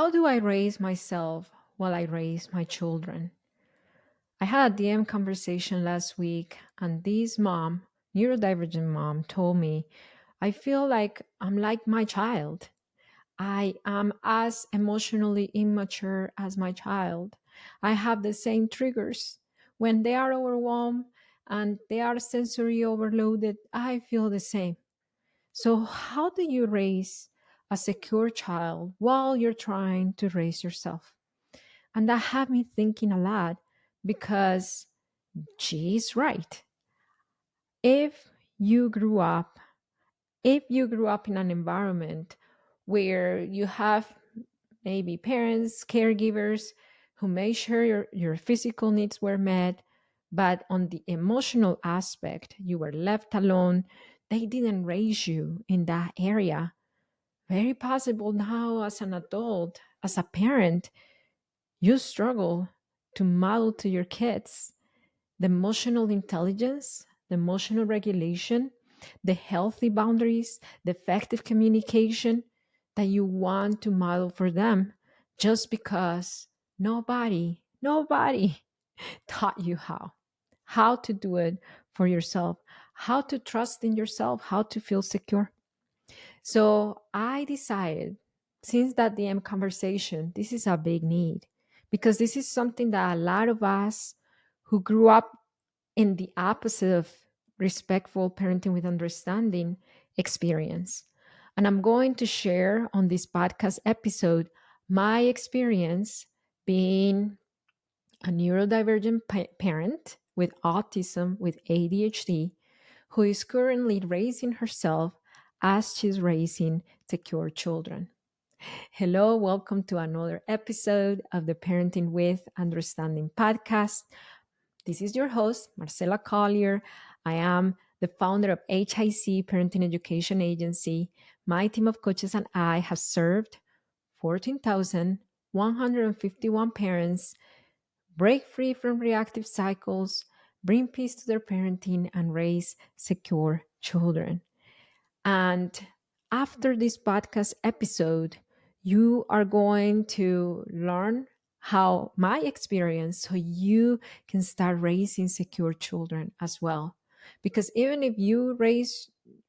How do I raise myself while I raise my children? I had a DM conversation last week, and this mom, neurodivergent mom, told me, I feel like I'm like my child. I am as emotionally immature as my child. I have the same triggers. When they are overwhelmed and they are sensory overloaded, I feel the same. So, how do you raise a secure child while you're trying to raise yourself? And that had me thinking a lot because she's right. If you grew up, if you grew up in an environment where you have maybe parents, caregivers who made sure your physical needs were met, but on the emotional aspect, you were left alone, they didn't raise you in that area. Very possible now, as an adult, as a parent, you struggle to model to your kids the emotional intelligence, the emotional regulation, the healthy boundaries, the effective communication that you want to model for them just because nobody taught you how to do it for yourself, how to trust in yourself, how to feel secure. So I decided, since that DM conversation, this is a big need because this is something that a lot of us who grew up in the opposite of respectful parenting with understanding experience. And I'm going to share on this podcast episode my experience being a neurodivergent parent with autism, with ADHD, who is currently raising herself as she's raising secure children. Hello, welcome to another episode of the Parenting with Understanding podcast. This is your host, Marcela Collier. I am the founder of HIC Parenting Education Agency. My team of coaches and I have served 14,151 parents break free from reactive cycles, bring peace to their parenting, and raise secure children. And after this podcast episode, you are going to learn how my experience so you can start raising secure children as well. Because even if you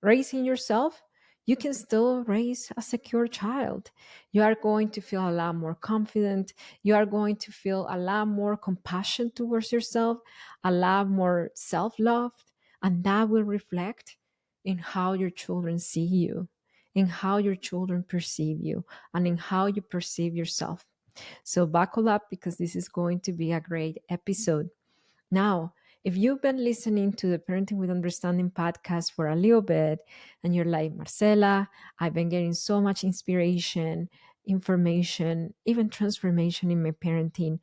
raising yourself, you can still raise a secure child. You are going to feel a lot more confident. You are going to feel a lot more compassion towards yourself, a lot more self-love, and that will reflect in how your children see you, in how your children perceive you, and in how you perceive yourself. So buckle up because this is going to be a great episode. Now, if you've been listening to the Parenting with Understanding podcast for a little bit and you're like, Marcela, I've been getting so much inspiration, information, even transformation in my parenting,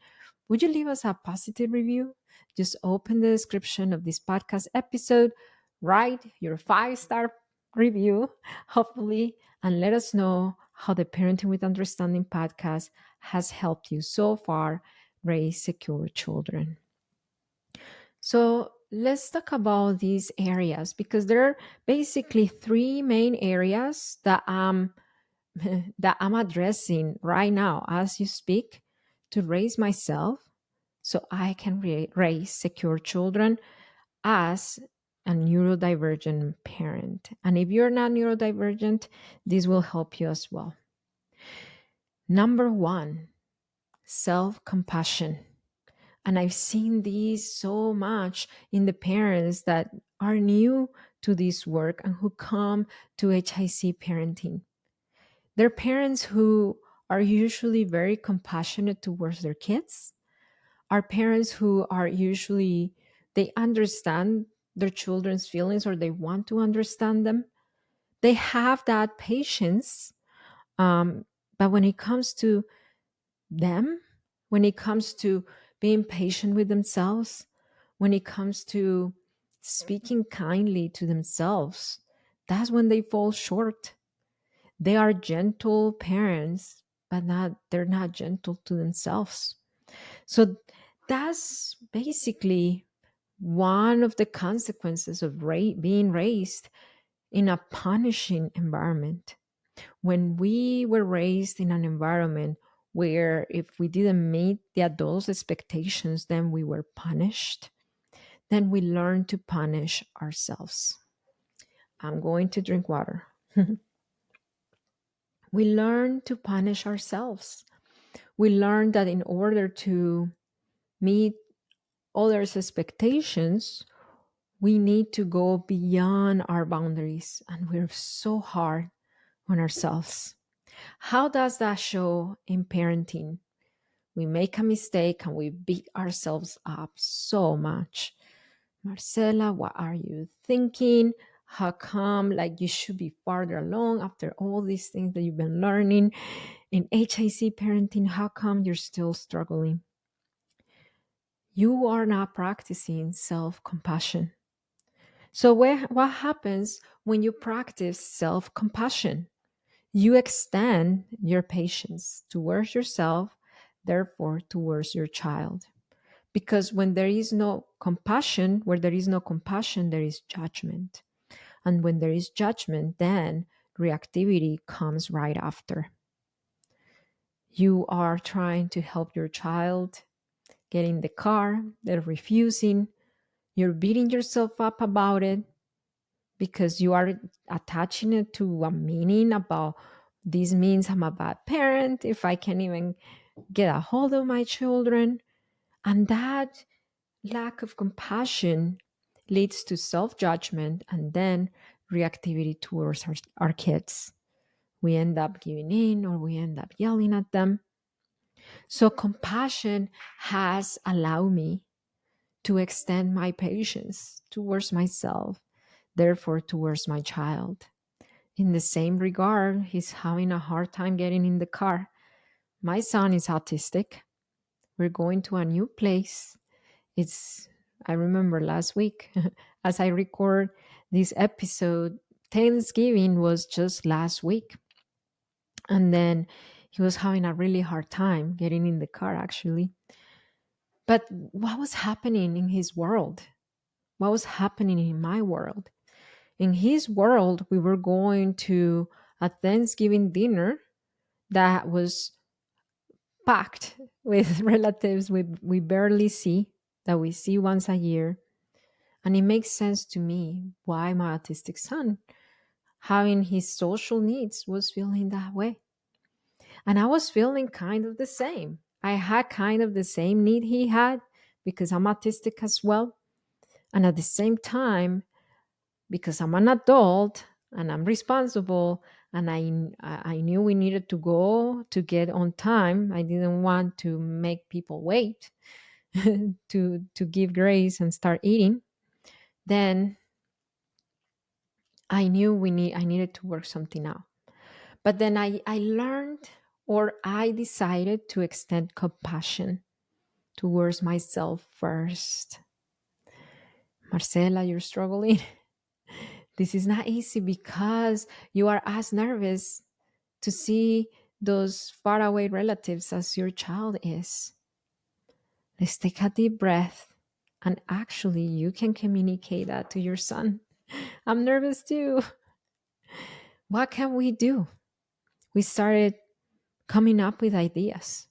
would you leave us a positive review? Just open the description of this podcast episode, write your 5-star review, hopefully, and let us know how the Parenting with Understanding podcast has helped you so far raise secure children. So let's talk about these areas because there are basically three main areas that that I'm addressing right now as you speak to raise myself so I can raise secure children as a neurodivergent parent. And if you're not neurodivergent, this will help you as well. Number one, self compassion. And I've seen these so much in the parents that are new to this work and who come to HIC parenting. They're parents who are usually very compassionate towards their kids, are parents who are usually, they understand their children's feelings or they want to understand them. They have that patience. But when it comes to them, when it comes to being patient with themselves, when it comes to speaking kindly to themselves, that's when they fall short. They are gentle parents, but they're not gentle to themselves. So that's basically one of the consequences of being raised in a punishing environment. When we were raised in an environment where if we didn't meet the adults' expectations, then we were punished. Then we learned to punish ourselves. I'm going to drink water. We learn to punish ourselves. We learn that in order to meet others' expectations, we need to go beyond our boundaries, and we're so hard on ourselves. How does that show in parenting? We make a mistake and we beat ourselves up so much. Marcela, what are you thinking? How come like you should be farther along after all these things that you've been learning in HIC parenting? How come you're still struggling? You are not practicing self-compassion. So what happens when you practice self-compassion? You extend your patience towards yourself, therefore towards your child. Because when there is no compassion, where there is no compassion, there is judgment. And when there is judgment, then reactivity comes right after. You are trying to help your child get in the car, they're refusing, you're beating yourself up about it because you are attaching it to a meaning about this means I'm a bad parent if I can't even get a hold of my children. And that lack of compassion leads to self judgment and then reactivity towards our kids. We end up giving in or we end up yelling at them. So, compassion has allowed me to extend my patience towards myself, therefore, towards my child. In the same regard, he's having a hard time getting in the car. My son is autistic. We're going to a new place. I remember last week, as I record this episode, Thanksgiving was just last week. And then he was having a really hard time getting in the car, actually. But what was happening in his world? What was happening in my world? In his world, we were going to a Thanksgiving dinner that was packed with relatives we barely see, that we see once a year. And it makes sense to me why my autistic son, having his social needs, was feeling that way. And I was feeling kind of the same. I had kind of the same need he had because I'm autistic as well. And at the same time, because I'm an adult and I'm responsible and I knew we needed to go to get on time. I didn't want to make people wait to give grace and start eating. Then I knew I needed to work something out. But then I learned, or I decided to extend compassion towards myself first. Marcela, you're struggling. This is not easy because you are as nervous to see those faraway relatives as your child is. Let's take a deep breath. And actually, you can communicate that to your son. I'm nervous too. What can we do? We started coming up with ideas.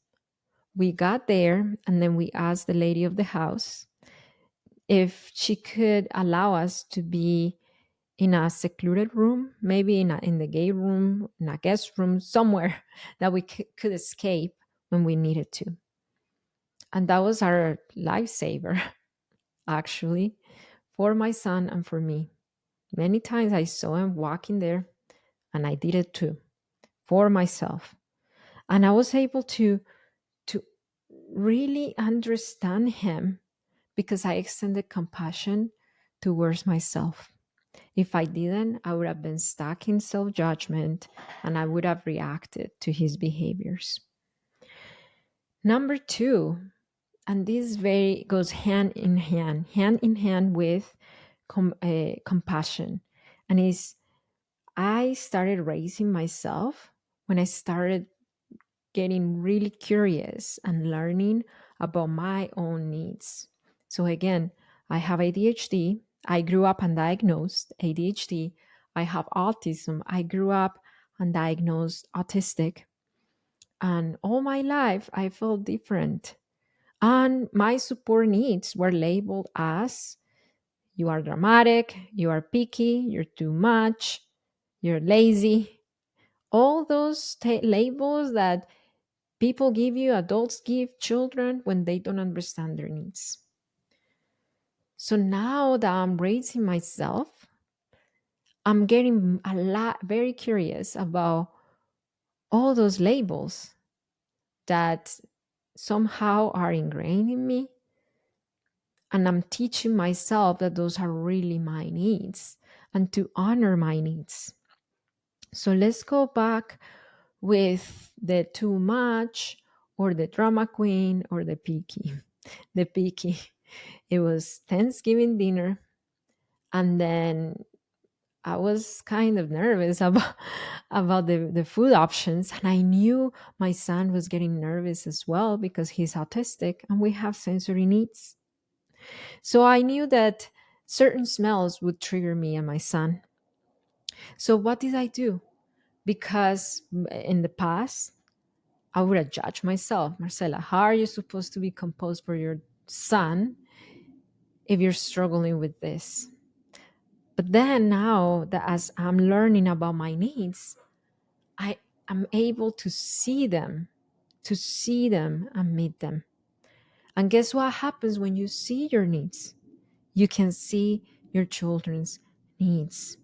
We got there and then we asked the lady of the house if she could allow us to be in a secluded room, maybe in the gay room, in a guest room, somewhere that we could escape when we needed to. And that was our lifesaver, actually, for my son and for me. Many times I saw him walking there, and I did it too, for myself. And I was able to really understand him because I extended compassion towards myself. If I didn't, I would have been stuck in self judgment and I would have reacted to his behaviors. Number two, and this very goes hand in hand with compassion, and is I started raising myself when I started getting really curious and learning about my own needs. So again, I have ADHD. I grew up undiagnosed ADHD. I have autism. I grew up undiagnosed autistic. And all my life, I felt different. And my support needs were labeled as you are dramatic, you are picky, you're too much, you're lazy. All those labels that people give you, adults give children when they don't understand their needs. So now that I'm raising myself, I'm getting a lot very curious about all those labels that somehow are ingrained in me. And I'm teaching myself that those are really my needs and to honor my needs. So let's go back with the too much or the drama queen or the picky. The picky. It was Thanksgiving dinner. And then I was kind of nervous about the food options. And I knew my son was getting nervous as well because he's autistic and we have sensory needs. So I knew that certain smells would trigger me and my son. So what did I do? Because in the past, I would have judged myself. Marcela, how are you supposed to be composed for your son if you're struggling with this? But then now that as I'm learning about my needs, I am able to see them and meet them. And guess what happens when you see your needs? You can see your children's needs.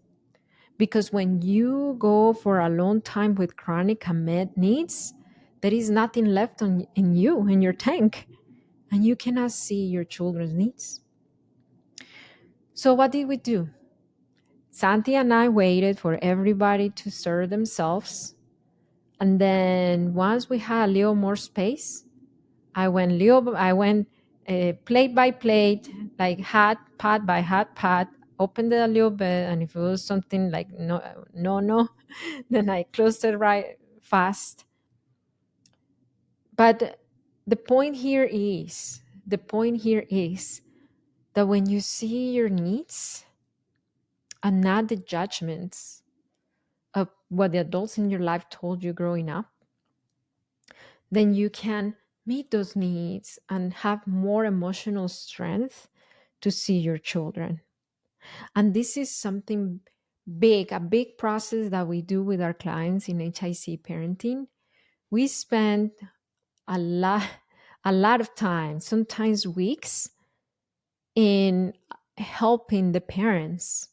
Because when you go for a long time with chronic unmet needs, there is nothing left in you, in your tank, and you cannot see your children's needs. So, what did we do? Santi and I waited for everybody to serve themselves. And then once we had a little more space, I went plate by plate, like hat pat by hat pat, opened it a little bit, and if it was something like no, then I closed it right fast. But the point here is that when you see your needs and not the judgments of what the adults in your life told you growing up, then you can meet those needs and have more emotional strength to see your children. And this is something big, a big process that we do with our clients in HIC parenting. We spend a lot a lot of time, sometimes weeks, in helping the parents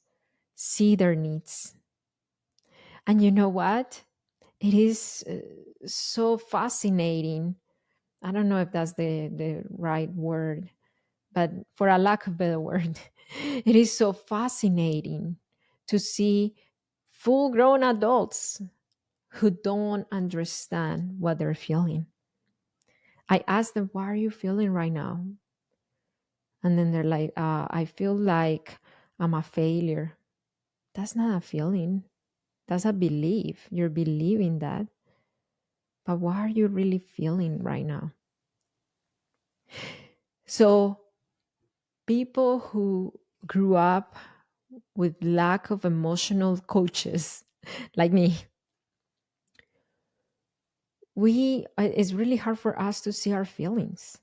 see their needs. And you know what? It is so fascinating. I don't know if that's the right word, but for a lack of better word, it is so fascinating to see full grown adults who don't understand what they're feeling. I ask them, what are you feeling right now? And then they're like, I feel like I'm a failure. That's not a feeling. That's a belief. You're believing that. But what are you really feeling right now? So, people who grew up with lack of emotional coaches like me, it's really hard for us to see our feelings.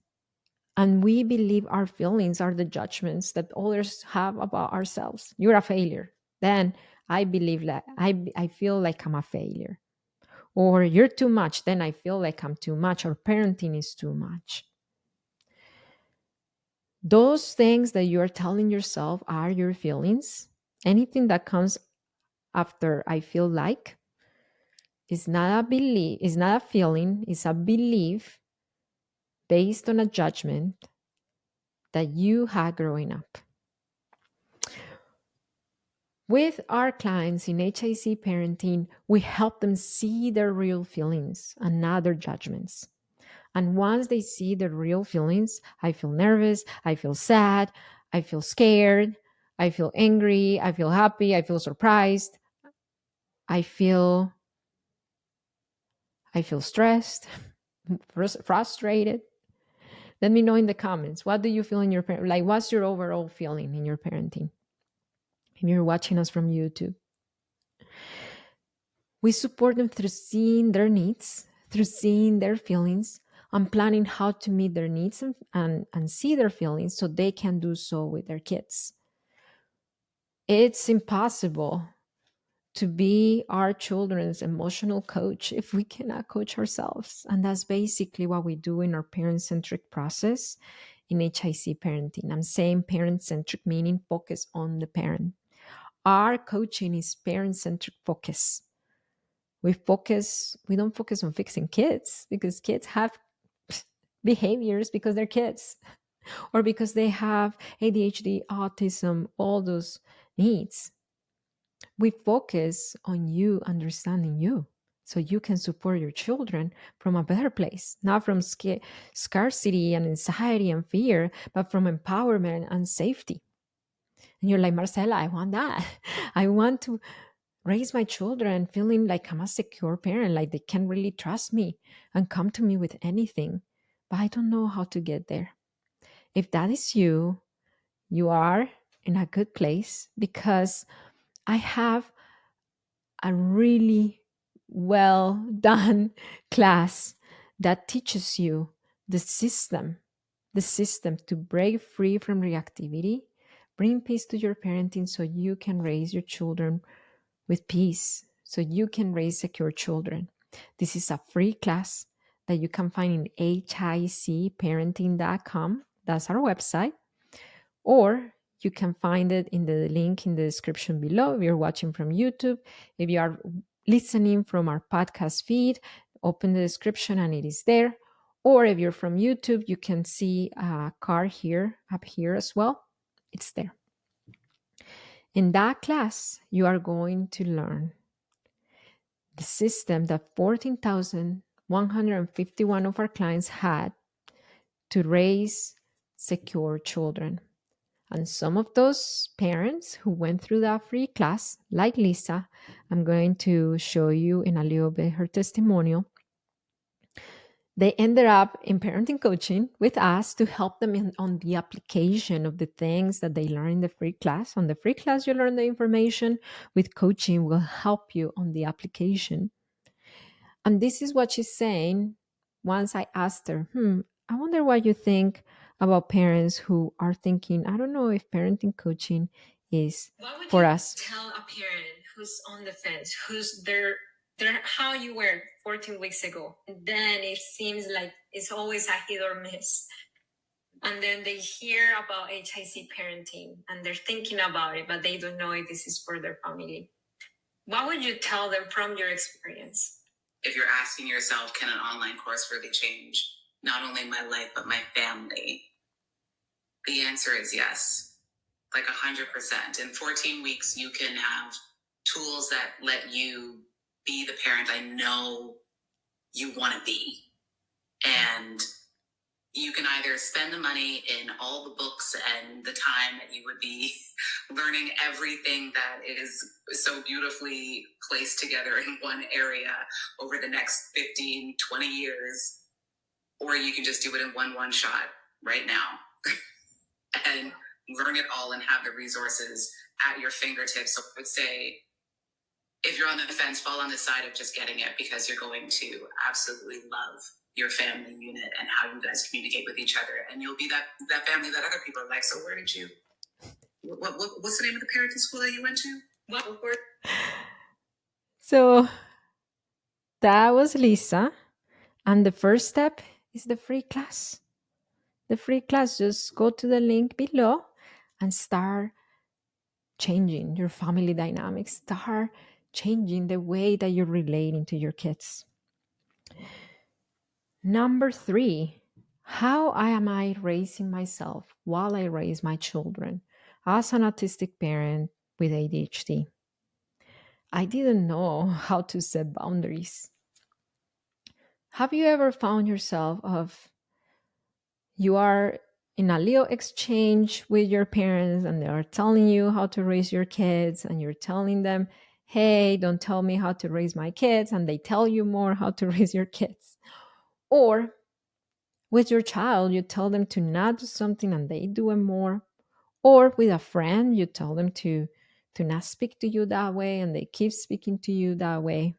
And we believe our feelings are the judgments that others have about ourselves. You're a failure. Then I believe that I feel like I'm a failure. Or you're too much. Then I feel like I'm too much. Or parenting is too much. Those things that you're telling yourself are your feelings. Anything that comes after I feel like is not a belief, is not a feeling, it's a belief based on a judgment that you had growing up. With our clients in HIC parenting, we help them see their real feelings and not their judgments. And once they see the real feelings, I feel nervous, I feel sad, I feel scared, I feel angry, I feel happy, I feel surprised, I feel stressed, frustrated. Let me know in the comments. What do you feel in your like what's your overall feeling in your parenting? If you're watching us from YouTube. We support them through seeing their needs, through seeing their feelings and planning how to meet their needs and see their feelings so they can do so with their kids. It's impossible to be our children's emotional coach if we cannot coach ourselves. And that's basically what we do in our parent centric process in HIC parenting. I'm saying parent centric, meaning focus on the parent. Our coaching is parent centric focus. We don't focus on fixing kids because kids have behaviors because they're kids or because they have ADHD, autism, all those needs. We focus on you understanding you so you can support your children from a better place, not from scarcity and anxiety and fear, but from empowerment and safety. And you're like, Marcela, I want that. I want to raise my children feeling like I'm a secure parent, like they can really trust me and come to me with anything. But I don't know how to get there. If that is you, you are in a good place because I have a really well done class that teaches you the system, the system to break free from reactivity, bring peace to your parenting so you can raise your children with peace, so you can raise secure children. This is a free class that you can find in hicparenting.com. That's our website. Or you can find it in the link in the description below if you're watching from YouTube. If you are listening from our podcast feed, open the description and it is there. Or if you're from YouTube, you can see a card here, up here as well. It's there. In that class, you are going to learn the system that 14,151 of our clients had to raise secure children. And some of those parents who went through that free class, like Lisa, I'm going to show you in a little bit her testimonial. They ended up in parenting coaching with us to help them on the application of the things that they learned in the free class. On the free class, you learn the information. With coaching, will help you on the application. And this is what she's saying once I asked her, I wonder what you think about parents who are thinking, I don't know if parenting coaching is what would for you us. Tell a parent who's on the fence, who's they're how you were 14 weeks ago. Then it seems like it's always a hit or miss. And then they hear about HIC parenting and they're thinking about it, but they don't know if this is for their family. What would you tell them from your experience? If you're asking yourself, can an online course really change not only my life, but my family? The answer is yes, like 100%. In 14 weeks, you can have tools that let you be the parent I know you want to be. And you can either spend the money in all the books and the time that you would be learning everything that is so beautifully placed together in one area over the next 15, 20 years, or you can just do it in one shot right now and learn it all and have the resources at your fingertips. So I would say, if you're on the fence, fall on the side of just getting it because you're going to absolutely love your family unit and how you guys communicate with each other. And you'll be that family that other people are like, so where did you, what's the name of the parenting school that you went to? So that was Lisa. And the first step is the free class. The free class, just go to the link below and start changing your family dynamics. Start changing the way that you're relating to your kids. Number 3, how am I raising myself while I raise my children as an autistic parent with ADHD? I didn't know how to set boundaries. Have you ever found yourself you are in a little exchange with your parents and they are telling you how to raise your kids and you're telling them, hey, don't tell me how to raise my kids, and they tell you more how to raise your kids? Or with your child, you tell them to not do something and they do it more. Or with a friend, you tell them to not speak to you that way and they keep speaking to you that way.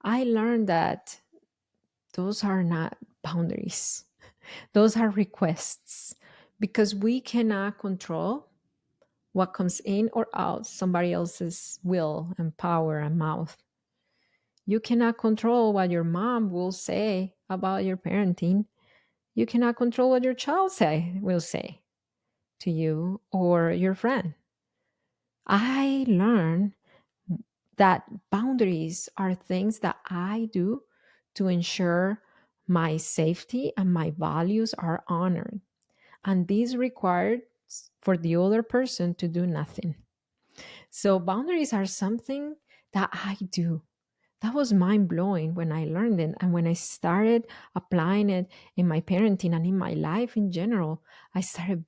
I learned that those are not boundaries. Those are requests because we cannot control what comes in or out somebody else's will and power and mouth. You cannot control what your mom will say about your parenting. You cannot control what your child will say to you or your friend. I learned that boundaries are things that I do to ensure my safety and my values are honored. And this required for the other person to do nothing. So boundaries are something that I do. That was mind blowing when I learned it. And when I started applying it in my parenting and in my life in general, I started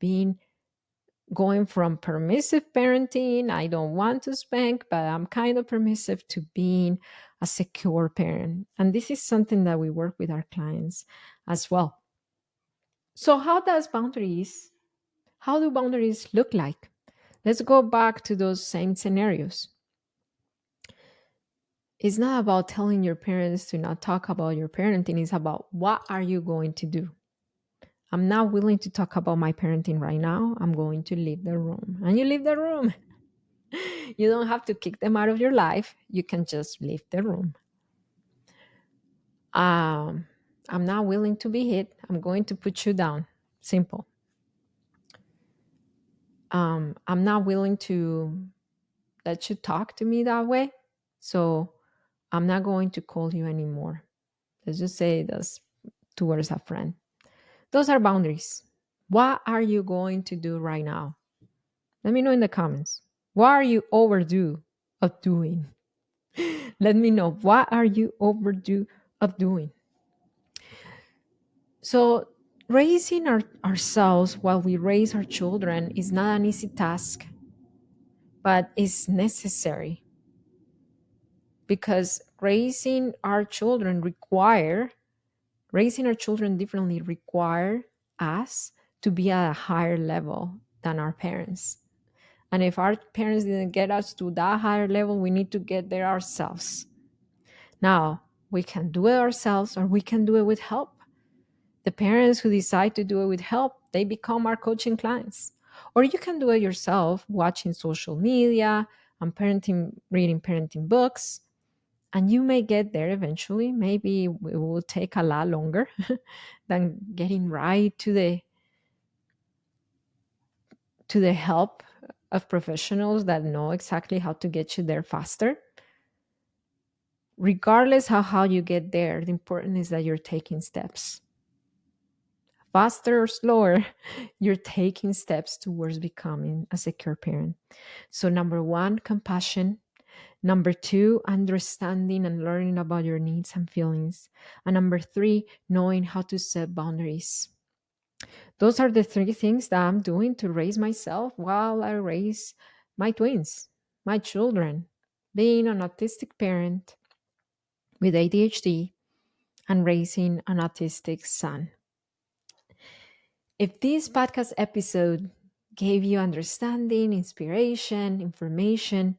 going from permissive parenting, I don't want to spank, but I'm kind of permissive, to being a secure parent. And this is something that we work with our clients as well. So how do boundaries look like? Let's go back to those same scenarios. It's not about telling your parents to not talk about your parenting. It's about, what are you going to do? I'm not willing to talk about my parenting right now. I'm going to leave the room. And you leave the room. You don't have to kick them out of your life. You can just leave the room. I'm not willing to be hit. I'm going to put you down. Simple. I'm not willing to let you talk to me that way. So I'm not going to call you anymore. Let's just say that's towards a friend. Those are boundaries. What are you going to do right now? Let me know in the comments. What are you overdue of doing? Let me know. What are you overdue of doing? So, raising ourselves while we raise our children is not an easy task, but is necessary, because raising our children differently require us to be at a higher level than our parents. And if our parents didn't get us to that higher level, we need to get there ourselves. Now, we can do it ourselves, or we can do it with help. The parents who decide to do it with help, they become our coaching clients. Or you can do it yourself, watching social media and reading parenting books. And you may get there eventually. Maybe it will take a lot longer than getting right to the help of professionals that know exactly how to get you there faster. Regardless of how you get there, the important is that you're taking steps. Faster or slower, you're taking steps towards becoming a secure parent. So, number one, compassion. Number two, understanding and learning about your needs and feelings. And number three, knowing how to set boundaries. Those are the three things that I'm doing to raise myself while I raise my twins, my children, being an autistic parent with ADHD and raising an autistic son. If this podcast episode gave you understanding, inspiration, information,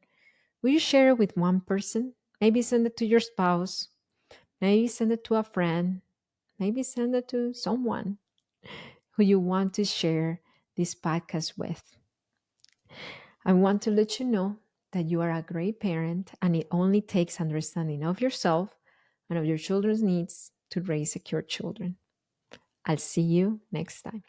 will you share it with one person? Maybe send it to your spouse. Maybe send it to a friend. Maybe send it to someone who you want to share this podcast with. I want to let you know that you are a great parent, and it only takes understanding of yourself and of your children's needs to raise secure children. I'll see you next time.